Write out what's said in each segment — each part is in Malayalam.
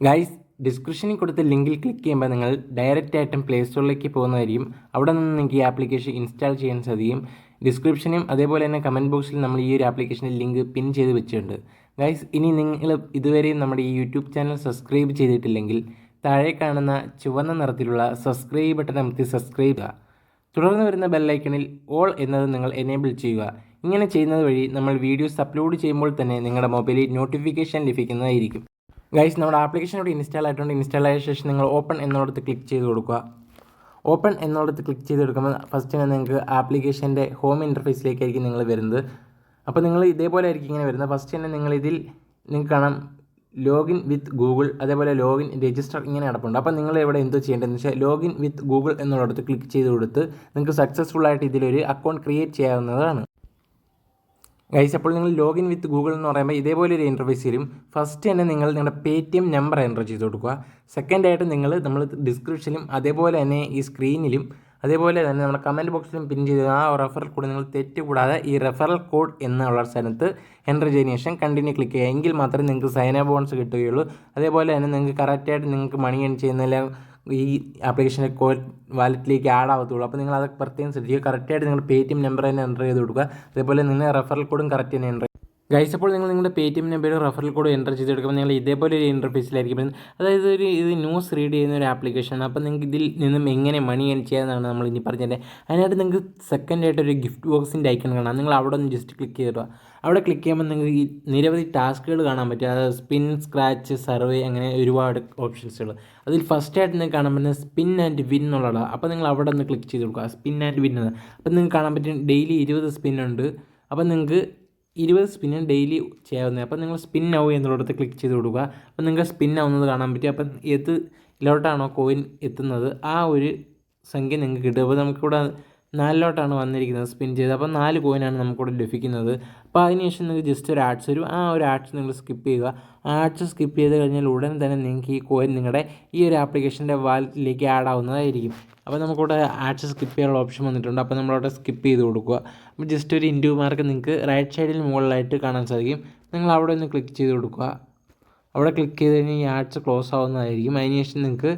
ഗൈസ്, ഡിസ്ക്രിപ്ഷനിൽ കൊടുത്ത ലിങ്കിൽ ക്ലിക്ക് ചെയ്യുമ്പോൾ നിങ്ങൾ ഡയറക്റ്റ് ആയിട്ടും പ്ലേ സ്റ്റോറിലേക്ക് പോകുന്നതായിരിക്കും. അവിടെ നിന്ന് നിങ്ങൾക്ക് ഈ ആപ്ലിക്കേഷൻ ഇൻസ്റ്റാൾ ചെയ്യാൻ സാധിക്കും. ഡിസ്ക്രിപ്ഷനും അതേപോലെ തന്നെ കമൻറ്റ് ബോക്സിൽ നമ്മൾ ഈ ഒരു ആപ്ലിക്കേഷൻ്റെ ലിങ്ക് പിൻ ചെയ്ത് വെച്ചിട്ടുണ്ട്. ഗൈസ്, ഇനി നിങ്ങൾ ഇതുവരെയും നമ്മുടെ ഈ യൂട്യൂബ് ചാനൽ സബ്സ്ക്രൈബ് ചെയ്തിട്ടില്ലെങ്കിൽ താഴെ കാണുന്ന ചുവന്ന നിറത്തിലുള്ള സബ്സ്ക്രൈബ് ബട്ടൺ അമർത്തി സബ്സ്ക്രൈബ് ചെയ്യുക. തുടർന്ന് വരുന്ന ബെല്ലൈക്കണിൽ ഓൾ എന്നത് നിങ്ങൾ എനേബിൾ ചെയ്യുക. ഇങ്ങനെ ചെയ്യുന്നത് വഴി നമ്മൾ വീഡിയോസ് അപ്ലോഡ് ചെയ്യുമ്പോൾ തന്നെ നിങ്ങളുടെ മൊബൈലിൽ നോട്ടിഫിക്കേഷൻ ലഭിക്കുന്നതായിരിക്കും. ഗൈസ്, നമ്മുടെ ആപ്ലിക്കേഷൻ ഇവിടെ ഇൻസ്റ്റാൾ ആയിട്ടുണ്ട്. ഇൻസ്റ്റാൾ ആയ ശേഷം നിങ്ങൾ ഓപ്പൺ എന്നുള്ളത് ക്ലിക്ക് ചെയ്ത് കൊടുക്കുക. ഓപ്പൺ എന്നുള്ളത് ക്ലിക്ക് ചെയ്ത് കൊടുക്കുമ്പോൾ ഫസ്റ്റ് തന്നെ നിങ്ങൾക്ക് ആപ്ലിക്കേഷൻ്റെ ഹോം ഇൻ്റർഫേസിലേക്കായിരിക്കും നിങ്ങൾ വരുന്നത്. അപ്പോൾ നിങ്ങൾ ഇതേപോലെ ആയിരിക്കും ഇങ്ങനെ വരുന്നത്. ഫസ്റ്റ് തന്നെ നിങ്ങൾക്ക് കാണാം ലോഗിൻ വിത്ത് ഗൂഗിൾ, അതേപോലെ ലോഗിൻ രജിസ്റ്റർ ഇങ്ങനെ കിടപ്പുണ്ട്. അപ്പോൾ നിങ്ങൾ ഇവിടെ എന്തോ ചെയ്യേണ്ടതെന്ന് വെച്ചാൽ ലോഗിൻ വിത്ത് ഗൂഗിൾ എന്നുള്ളിടത്ത് ക്ലിക്ക് ചെയ്ത് കൊടുത്ത് നിങ്ങൾക്ക് സക്സസ്ഫുൾ ആയിട്ട് ഇതിലൊരു അക്കൗണ്ട് ക്രിയേറ്റ് ചെയ്യാവുന്നതാണ്. ഗൈസ്, അപ്പോൾ നിങ്ങൾ ലോഗിൻ വിത്ത് ഗൂഗിൾ എന്ന് പറയുമ്പോൾ ഇതേപോലെ ഒരു ഇൻ്റർഫേസ് വരും. ഫസ്റ്റ് തന്നെ നിങ്ങൾ നിങ്ങളുടെ പേടിഎം നമ്പർ എൻ്റർ ചെയ്ത് കൊടുക്കുക. സെക്കൻഡായിട്ട് നമ്മൾ ഡിസ്ക്രിപ്ഷനിലും അതേപോലെ തന്നെ ഈ സ്ക്രീനിലും അതേപോലെ തന്നെ നമ്മുടെ കമൻറ്റ് ബോക്സിലും പിൻ ചെയ്ത് ആ റെഫറൽ കോഡ് നിങ്ങൾ തെറ്റ് കൂടാതെ ഈ റെഫറൽ കോഡ് എന്നുള്ള സ്ഥലത്ത് എൻ്റർ ചെയ്തതിന് ശേഷം കണ്ടിന്യൂ ക്ലിക്ക് ചെയ്യുക. എങ്കിൽ മാത്രമേ നിങ്ങൾക്ക് സൈൻ അപ്പ് ബോണസ് കിട്ടുകയുള്ളൂ. അതേപോലെ തന്നെ നിങ്ങൾക്ക് കറക്റ്റായിട്ട് നിങ്ങൾക്ക് മണി ഏൺ ചെയ്യുന്നതിൽ ഈ ആപ്ലിക്കേഷൻ്റെ വാലറ്റിലേക്ക് ആഡ് ആവത്തുള്ളൂ. അപ്പോൾ നിങ്ങൾ അത് പ്രത്യേകം ശ്രദ്ധിക്കുക. കറക്റ്റായിട്ട് നിങ്ങളുടെ പേടിഎം നമ്പർ തന്നെ എൻ്റർ ചെയ്ത് കൊടുക്കുക. അതേപോലെ നിങ്ങൾ റെഫറൽ കോഡും കറക്റ്റ് തന്നെ എൻ്റർ. ഗൈസ്, അപ്പോൾ നിങ്ങൾ നിങ്ങളുടെ പേടിഎം നമ്പറും റെഫറൽ കോഡ് എൻ്റർ ചെയ്തെടുക്കുമ്പോൾ നിങ്ങൾ ഇതേപോലെ ഒരു ഇൻ്റർഫേസിലായിരിക്കും വരുന്നത്. അതായത് ഇത് ന്യൂസ് റീഡ് ചെയ്യുന്ന ഒരു ആപ്ലിക്കേഷനാണ്. അപ്പോൾ നിങ്ങൾക്ക് ഇതിൽ നിന്നും എങ്ങനെ മണി ഏൺ ചെയ്യാമെന്നാണ് നമ്മൾ ഇനി പറഞ്ഞത്. അതിനായിട്ട് നിങ്ങൾക്ക് സെക്കൻഡായിട്ട് ഒരു ഗിഫ്റ്റ് ബോക്സിൻ്റെ ഐക്കൺ കാണാം. നിങ്ങൾ അവിടെ ഒന്ന് ജസ്റ്റ് ക്ലിക്ക് ചെയ്തിടുക. അവിടെ ക്ലിക്ക് ചെയ്യുമ്പോൾ നിങ്ങൾക്ക് ഈ നിരവധി ടാസ്കുകൾ കാണാൻ പറ്റും. അതായത് സ്പിൻ, സ്ക്രാച്ച്, സർവേ, അങ്ങനെ ഒരുപാട് ഓപ്ഷൻസുകൾ. അതിൽ ഫസ്റ്റായിട്ട് നിങ്ങൾക്ക് കാണാൻ പറ്റുന്നത് സ്പിൻ ആൻഡ് വിൻ എന്നുള്ളതാണ്. അപ്പോൾ നിങ്ങൾ അവിടെ ഒന്ന് ക്ലിക്ക് ചെയ്ത് കൊടുക്കുക, സ്പിൻ ആൻഡ് വിൻ എന്ന്. അപ്പോൾ നിങ്ങൾക്ക് കാണാൻ പറ്റും ഡെയിലി 20 സ്പിന്നുണ്ട്. അപ്പോൾ നിങ്ങൾക്ക് 20 സ്പിന്നും ഡെയിലി ചെയ്യാവുന്നത്. അപ്പോൾ നിങ്ങൾ സ്പിൻ ആവും എന്നുള്ളിടത്ത് ക്ലിക്ക് ചെയ്ത് കൊടുക്കുക. അപ്പോൾ നിങ്ങൾക്ക് സ്പിൻ ആവുന്നത് കാണാൻ പറ്റും. അപ്പം ഇതിലോട്ടാണോ കോയിൻ എത്തുന്നത് ആ ഒരു സംഖ്യ നിങ്ങൾക്ക് കിട്ടും. അപ്പോൾ നമുക്കിവിടെ 4 വന്നിരിക്കുന്നത് സ്പിൻ ചെയ്ത്. അപ്പോൾ 4 കോയിനാണ് നമുക്കിവിടെ ലഭിക്കുന്നത്. അപ്പോൾ അതിനുശേഷം നിങ്ങൾക്ക് ജസ്റ്റ് ഒരു ആഡ്സ് വരും. ആ ഒരു ആഡ്സ് നിങ്ങൾ സ്കിപ്പ് ചെയ്യുക. ആഡ്സ് സ്കിപ്പ് ചെയ്ത് കഴിഞ്ഞാൽ ഉടൻ തന്നെ നിങ്ങൾക്ക് ഈ കോയിൻ നിങ്ങളുടെ ഈ ഒരു ആപ്ലിക്കേഷൻ്റെ വാലറ്റിലേക്ക് ആഡ് ആവുന്നതായിരിക്കും. അപ്പോൾ നമുക്കിവിടെ ആഡ്സ് സ്കിപ്പ് ചെയ്യാനുള്ള ഓപ്ഷൻ വന്നിട്ടുണ്ട്. അപ്പോൾ നമ്മളവിടെ സ്കിപ്പ് ചെയ്ത് കൊടുക്കുക. അപ്പോൾ ജസ്റ്റ് ഒരു ഇൻറ്റു മാർക്ക് നിങ്ങൾക്ക് റൈറ്റ് സൈഡിൽ മുകളിലായിട്ട് കാണാൻ സാധിക്കും. നിങ്ങൾ അവിടെ ഒന്ന് ക്ലിക്ക് ചെയ്ത് കൊടുക്കുക. അവിടെ ക്ലിക്ക് ചെയ്ത് കഴിഞ്ഞാൽ ഈ ആഡ്സ് ക്ലോസ് ആവുന്നതായിരിക്കും. അതിനുശേഷം നിങ്ങൾക്ക്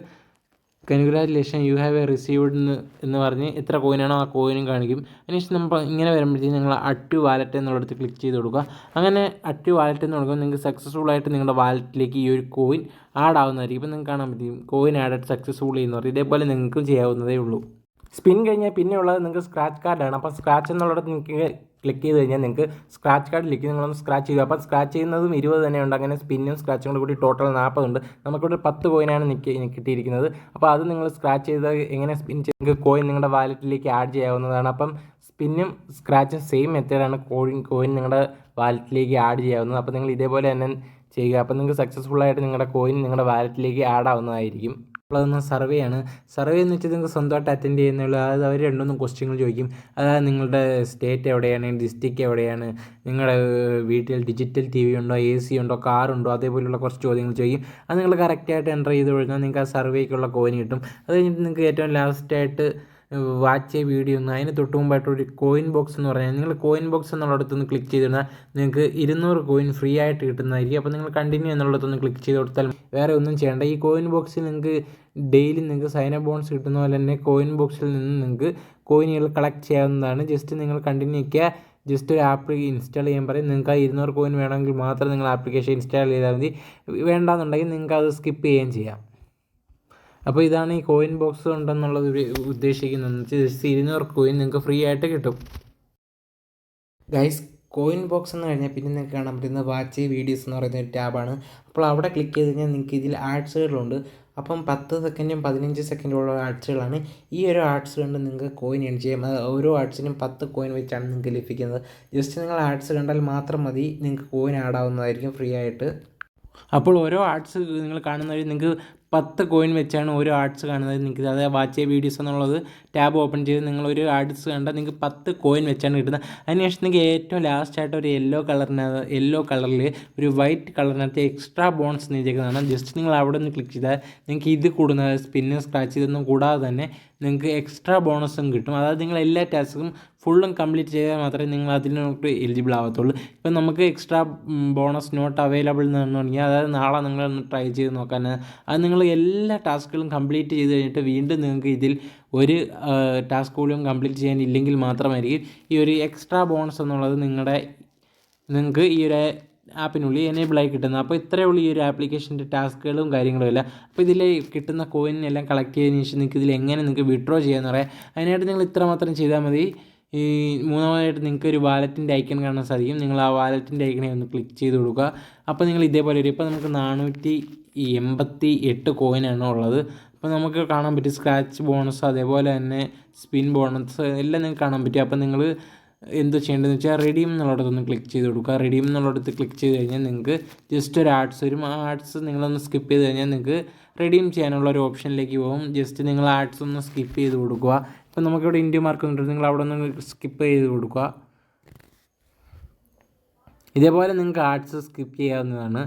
കൺഗ്രാജുലേഷൻ യു ഹാവ് റിസീവ്ഡ് എന്ന് പറഞ്ഞ് എത്ര കോയിനാണോ ആ കോയിനും കാണിക്കും. അതിനുശേഷം നമ്മൾ ഇങ്ങനെ വരുമ്പോഴത്തേക്കും നിങ്ങൾ അറ്റ് വാലറ്റ് എന്നുള്ളിടത്ത് ക്ലിക്ക് ചെയ്ത് കൊടുക്കുക. അങ്ങനെ അറ്റ് വാലറ്റ് എന്ന് കൊടുക്കുമ്പോൾ നിങ്ങൾക്ക് സക്സസ്ഫുൾ ആയിട്ട് നിങ്ങളുടെ വാലറ്റിലേക്ക് ഈ ഒരു കോയിൻ ആഡ് ആവുന്നതായിരിക്കും. ഇപ്പോൾ നിങ്ങൾക്ക് കാണാൻ പറ്റും കോയിൻ ആഡഡ് സക്സസ്ഫുള്ളി എന്ന് പറയും. ഇതേപോലെ നിങ്ങൾക്കും ചെയ്യാവുന്നതേ ഉള്ളൂ. സ്പിൻ കഴിഞ്ഞാൽ പിന്നെ ഉള്ളത് നിങ്ങൾക്ക് സ്ക്രാച്ച് കാർഡാണ്. അപ്പോൾ സ്ക്രാച്ച് എന്നുള്ളിടത്ത് നിങ്ങൾക്ക് ക്ലിക്ക് ചെയ്ത് കഴിഞ്ഞാൽ നിങ്ങൾക്ക് സ്ക്രാച്ച് കാർഡിലേക്ക് നിങ്ങളൊന്ന് സ്ക്രാച്ച് ചെയ്യുക. അപ്പോൾ സ്ക്രാച്ച് ചെയ്യുന്നതും 20 തന്നെയുണ്ട്. അങ്ങനെ സ്പിന്നും സ്ക്രാച്ചും കൂടി ടോട്ടൽ 40 ഉണ്ട്. നമുക്കിവിടെ 10 കോയിനാണ് കിട്ടിയിരിക്കുന്നത്. അപ്പോൾ അത് നിങ്ങൾ സ്ക്രാച്ച് ചെയ്ത് എങ്ങനെ സ്പിൻ ചെയ്ത് നിങ്ങൾക്ക് കോയിൻ നിങ്ങളുടെ വാലറ്റിലേക്ക് ആഡ് ചെയ്യാവുന്നതാണ്. അപ്പം സ്പിന്നും സ്ക്രാച്ചും സെയിം മെത്തേഡാണ്. കോയിൻ നിങ്ങളുടെ വാലറ്റിലേക്ക് ആഡ് ചെയ്യാവുന്നത്. അപ്പോൾ നിങ്ങൾ ഇതേപോലെ തന്നെ ചെയ്യുക. അപ്പോൾ നിങ്ങൾക്ക് സക്സസ്ഫുള്ളായിട്ട് നിങ്ങളുടെ കോയിൻ നിങ്ങളുടെ വാലറ്റിലേക്ക് ആഡ് ആവുന്നതായിരിക്കും. അതൊന്ന് സർവേ ആണ്. സർവേ എന്ന് വെച്ചാൽ നിങ്ങൾക്ക് സ്വന്തമായിട്ട് അറ്റൻഡ് ചെയ്യുന്നുള്ളൂ. അതായത് അവർ 2-3 ക്വസ്റ്റ്യങ്ങൾ ചോദിക്കും. അതായത് നിങ്ങളുടെ സ്റ്റേറ്റ് എവിടെയാണ്, ഡിസ്ട്രിക്റ്റ് എവിടെയാണ്, നിങ്ങളുടെ വീട്ടിൽ ഡിജിറ്റൽ TV ഉണ്ടോ, AC ഉണ്ടോ, കാറുണ്ടോ, അതേപോലെയുള്ള കുറച്ച് ചോദ്യങ്ങൾ ചോദിക്കും. അത് നിങ്ങൾ കറക്റ്റായിട്ട് എൻ്റർ ചെയ്ത് കഴിഞ്ഞാൽ നിങ്ങൾക്ക് ആ സർവേക്കുള്ള കോയിൻ കിട്ടും. അത് കഴിഞ്ഞിട്ട് നിങ്ങൾക്ക് ഏറ്റവും ലാസ്റ്റായിട്ട് വാച്ച് ചെയ്യ വീഡിയോ ഒന്ന് അതിന് തൊട്ട് മുമ്പായിട്ടൊരു കോയിൻ ബോക്സ് എന്ന് പറഞ്ഞാൽ നിങ്ങൾ കോയിൻ ബോക്സ് എന്നുള്ളിടത്തൊന്ന് ക്ലിക്ക് ചെയ്തിരുന്നാൽ നിങ്ങൾക്ക് 200 കോയിൻ ഫ്രീ ആയിട്ട് കിട്ടുന്നതായിരിക്കും. അപ്പോൾ നിങ്ങൾ കണ്ടിന്യൂ എന്നുള്ളിടത്തൊന്ന് ക്ലിക്ക് ചെയ്ത് കൊടുത്താൽ വേറെ ഒന്നും ചെയ്യേണ്ട. ഈ കോയിൻ ബോക്സിൽ നിങ്ങൾക്ക് ഡെയിലി നിങ്ങൾക്ക് സൈൻ അപ്പ് ബോണസ് കിട്ടുന്ന പോലെ തന്നെ കോയിൻ ബോക്സിൽ നിന്ന് നിങ്ങൾക്ക് കോയിനുകൾ കളക്ട് ചെയ്യാവുന്നതാണ്. ജസ്റ്റ് നിങ്ങൾ കണ്ടിന്യൂ ചെയ്യുക. ജസ്റ്റ് ഒരു ആപ്പ് ഇൻസ്റ്റാൾ ചെയ്യാൻ പറയും. നിങ്ങൾക്ക് ആ 200 കോയിൻ വേണമെങ്കിൽ മാത്രം നിങ്ങൾ ആപ്ലിക്കേഷൻ ഇൻസ്റ്റാൾ ചെയ്താൽ മതി. വേണ്ടാന്നുണ്ടെങ്കിൽ നിങ്ങൾക്ക് അത് സ്കിപ്പ് ചെയ്യുകയും ചെയ്യാം. അപ്പോൾ ഇതാണ് ഈ കോയിൻ ബോക്സ് ഉണ്ടെന്നുള്ളത് ഉദ്ദേശിക്കുന്നത്. ജസ്റ്റ് 200 കോയിൻ നിങ്ങൾക്ക് ഫ്രീ ആയിട്ട് കിട്ടും. ഗൈസ്, കോയിൻ ബോക്സ് എന്ന് കഴിഞ്ഞാൽ പിന്നെ നിങ്ങൾക്ക് കാണാൻ പറ്റുന്ന വാച്ച് വീഡിയോസ് എന്ന് പറയുന്ന ഒരു ടാബാണ്. അപ്പോൾ അവിടെ ക്ലിക്ക് ചെയ്ത് കഴിഞ്ഞാൽ നിങ്ങൾക്ക് ഇതിൽ ആഡ്സുകളുണ്ട്. അപ്പം 10 സെക്കൻഡും 15 സെക്കൻഡുള്ള ആഡ്സുകളാണ്. ഈ ഒരു ആഡ്സ് കണ്ട് നിങ്ങൾക്ക് കോയിൻ ഏൺ ചെയ്യാം. ഓരോ ആഡ്സിനും 10 കോയിൻ വെച്ചാണ് നിങ്ങൾക്ക് ലഭിക്കുന്നത്. ജസ്റ്റ് നിങ്ങൾ ആഡ്സ് കണ്ടാൽ മാത്രം മതി, നിങ്ങൾക്ക് കോയിൻ ആഡ് ആവുന്നതായിരിക്കും ഫ്രീ ആയിട്ട്. അപ്പോൾ ഓരോ ആഡ്സ് നിങ്ങൾ കാണുന്ന വഴി നിങ്ങൾക്ക് 10 കോയിൻ വെച്ചാണ് ഓരോ ആഡ്സ് കാണുന്നത്. നിങ്ങൾക്ക് അതായത് വാച്ച് ചെയ്യ വീഡിയോസ് എന്നുള്ളത് ടാബ് ഓപ്പൺ ചെയ്ത് നിങ്ങൾ ഒരു ആഡ്സ് കണ്ടാൽ നിങ്ങൾക്ക് 10 കോയിൻ വെച്ചാണ് കിട്ടുന്നത്. അതിനുശേഷം നിങ്ങൾക്ക് ഏറ്റവും ലാസ്റ്റായിട്ട് ഒരു യെല്ലോ കളറിൽ ഒരു വൈറ്റ് കളറിനകത്ത് എക്സ്ട്രാ ബോൺസ് നിൽക്കുന്നതാണ്. ജസ്റ്റ് നിങ്ങൾ അവിടെ നിന്ന് ക്ലിക്ക് ചെയ്താൽ നിങ്ങൾക്ക് ഇത് കൂടുന്ന സ്പിന്ന് സ്ക്രാച്ച് ഇതൊന്നും കൂടാതെ തന്നെ നിങ്ങൾക്ക് എക്സ്ട്രാ ബോണസും കിട്ടും. അതായത് നിങ്ങൾ എല്ലാ ടാസ്കും ഫുള്ളും കംപ്ലീറ്റ് ചെയ്താൽ മാത്രമേ നിങ്ങൾ അതിനോട്ട് എലിജിബിൾ ആവത്തുള്ളൂ. ഇപ്പം നമുക്ക് എക്സ്ട്രാ ബോണസ് നോട്ട് അവൈലബിൾ എന്ന് പറഞ്ഞാൽ അതായത് നാളെ നിങ്ങളൊന്ന് ട്രൈ ചെയ്ത് നോക്കാൻ, അത് നിങ്ങൾ എല്ലാ ടാസ്കുകളും കംപ്ലീറ്റ് ചെയ്ത് കഴിഞ്ഞിട്ട് വീണ്ടും നിങ്ങൾക്ക് ഇതിൽ ഒരു ടാസ്ക് പോലും കംപ്ലീറ്റ് ചെയ്യാനില്ലെങ്കിൽ മാത്രമായിരിക്കും ഈ ഒരു എക്സ്ട്രാ ബോണസ് എന്നുള്ളത് നിങ്ങൾക്ക് ഈ ഒരു ആപ്പിനുള്ളിൽ എനേബിളായി കിട്ടുന്നത്. അപ്പോൾ ഇത്രയേ ഉള്ളൂ ഈ ഒരു ആപ്ലിക്കേഷൻ്റെ ടാസ്കുകളും കാര്യങ്ങളും എല്ലാം. അപ്പോൾ ഇതിൽ കിട്ടുന്ന കോയിനെല്ലാം കളക്ട് ചെയ്തതിന് ശേഷം നിങ്ങൾക്ക് ഇതിൽ എങ്ങനെ നിങ്ങൾക്ക് വിഡ്രോ ചെയ്യാമെന്ന് പറയാം. അതിനായിട്ട് നിങ്ങൾ ഇത്രമാത്രം ചെയ്താൽ മതി. ഈ മൂന്നാമതായിട്ട് നിങ്ങൾക്ക് ഒരു വാലറ്റിൻ്റെ ഐക്കൺ കാണാൻ സാധിക്കും. നിങ്ങൾ ആ വാലറ്റിൻ്റെ ഐക്കണെ ഒന്ന് ക്ലിക്ക് ചെയ്ത് കൊടുക്കുക. അപ്പോൾ നിങ്ങൾ ഇതേപോലെ വരും. ഇപ്പോൾ നമുക്ക് 488 കോയിനാണ് ഉള്ളത്. അപ്പോൾ നമുക്ക് കാണാൻ പറ്റും സ്ക്രാച്ച് ബോണസ്, അതേപോലെ തന്നെ സ്പിൻ ബോണസ് എല്ലാം നിങ്ങൾക്ക് കാണാൻ പറ്റും. അപ്പോൾ നിങ്ങൾ എന്ത് ചെയ്യേണ്ടതെന്ന് വെച്ചാൽ റെഡീം എന്നുള്ളിടത്തൊന്ന് ക്ലിക്ക് ചെയ്ത് കൊടുക്കുക. റെഡീം എന്നുള്ളിടത്ത് ക്ലിക്ക് ചെയ്ത് കഴിഞ്ഞാൽ നിങ്ങൾക്ക് ജസ്റ്റ് ഒരു ആഡ്സ് വരും. ആ ആഡ്സ് നിങ്ങളൊന്ന് സ്കിപ്പ് ചെയ്ത് കഴിഞ്ഞാൽ നിങ്ങൾക്ക് റെഡീം ചെയ്യാനുള്ള ഒരു ഓപ്ഷനിലേക്ക് പോകും. ജസ്റ്റ് നിങ്ങൾ ആഡ്സ് ഒന്ന് സ്കിപ്പ് ചെയ്ത് കൊടുക്കുക. ഇപ്പോൾ നമുക്കിവിടെ ഇന്ത്യ മാർക്ക് വന്നിട്ട് നിങ്ങൾ അവിടെ ഒന്ന് സ്കിപ്പ് ചെയ്ത് കൊടുക്കുക. ഇതേപോലെ നിങ്ങൾക്ക് ആഡ്സ് സ്കിപ്പ് ചെയ്യാവുന്നതാണ്.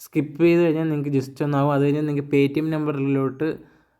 സ്കിപ്പ് ചെയ്ത് കഴിഞ്ഞാൽ നിങ്ങൾക്ക് ജസ്റ്റ് ഒന്നാവും. അത് കഴിഞ്ഞാൽ നിങ്ങൾക്ക് പേടിഎം നമ്പറിലോട്ട്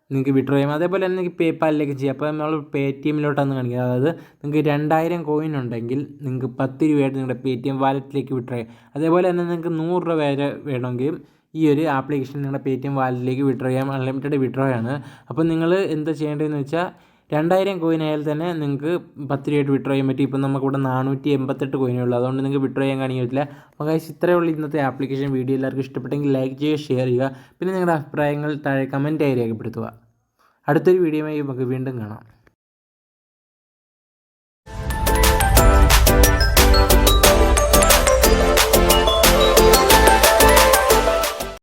നിങ്ങൾക്ക് വിഡ്രോ ചെയ്യാം. അതേപോലെ തന്നെ നിങ്ങൾക്ക് പേപ്പാലിലേക്ക് ചെയ്യാം. അപ്പോൾ നമ്മൾ പേടിഎമ്മിലോട്ടാണ് കാണിക്കുക. അതായത് നിങ്ങൾക്ക് 2000 കോയിൻ ഉണ്ടെങ്കിൽ നിങ്ങൾക്ക് 10 രൂപയായിട്ട് നിങ്ങളുടെ പേടിഎം വാലറ്റിലേക്ക് വിഡ്രോ ചെയ്യാം. അതേപോലെ തന്നെ നിങ്ങൾക്ക് 100 രൂപ വരെ വേണമെങ്കിൽ ഈ ഒരു ആപ്ലിക്കേഷൻ നിങ്ങളുടെ പേടിഎം വാലറ്റിലേക്ക് വിഡ്രോ ചെയ്യാം. അൺലിമിറ്റഡ് വിഡ്രോ ആണ്. അപ്പോൾ നിങ്ങൾ എന്താ ചെയ്യേണ്ടതെന്ന് വെച്ചാൽ 2000 കോയിൻ ആയാൽ തന്നെ നിങ്ങൾക്ക് 10 രൂപയായിട്ട് വിഡ്രോ ചെയ്യാൻ പറ്റും. ഇപ്പം നമുക്കിവിടെ 488 കോയിനേ ഉള്ളൂ. അതുകൊണ്ട് നിങ്ങൾക്ക് വിഡ്രോ ചെയ്യാൻ കാണിക്കില്ല. അപ്പോൾ ഗൈസ് ഇത്രയേ ഉള്ളൂ ഇന്നത്തെ ആപ്ലിക്കേഷൻ വീഡിയോ. എല്ലാവർക്കും ഇഷ്ടപ്പെട്ടെങ്കിൽ ലൈക്ക് ചെയ്യുക, ഷെയർ ചെയ്യുക. പിന്നെ നിങ്ങളുടെ അഭിപ്രായങ്ങൾ താഴെ കമൻറ്റായി രേഖപ്പെടുത്തുക. അടുത്തൊരു വീഡിയോയുമായി നമുക്ക് വീണ്ടും കാണാം.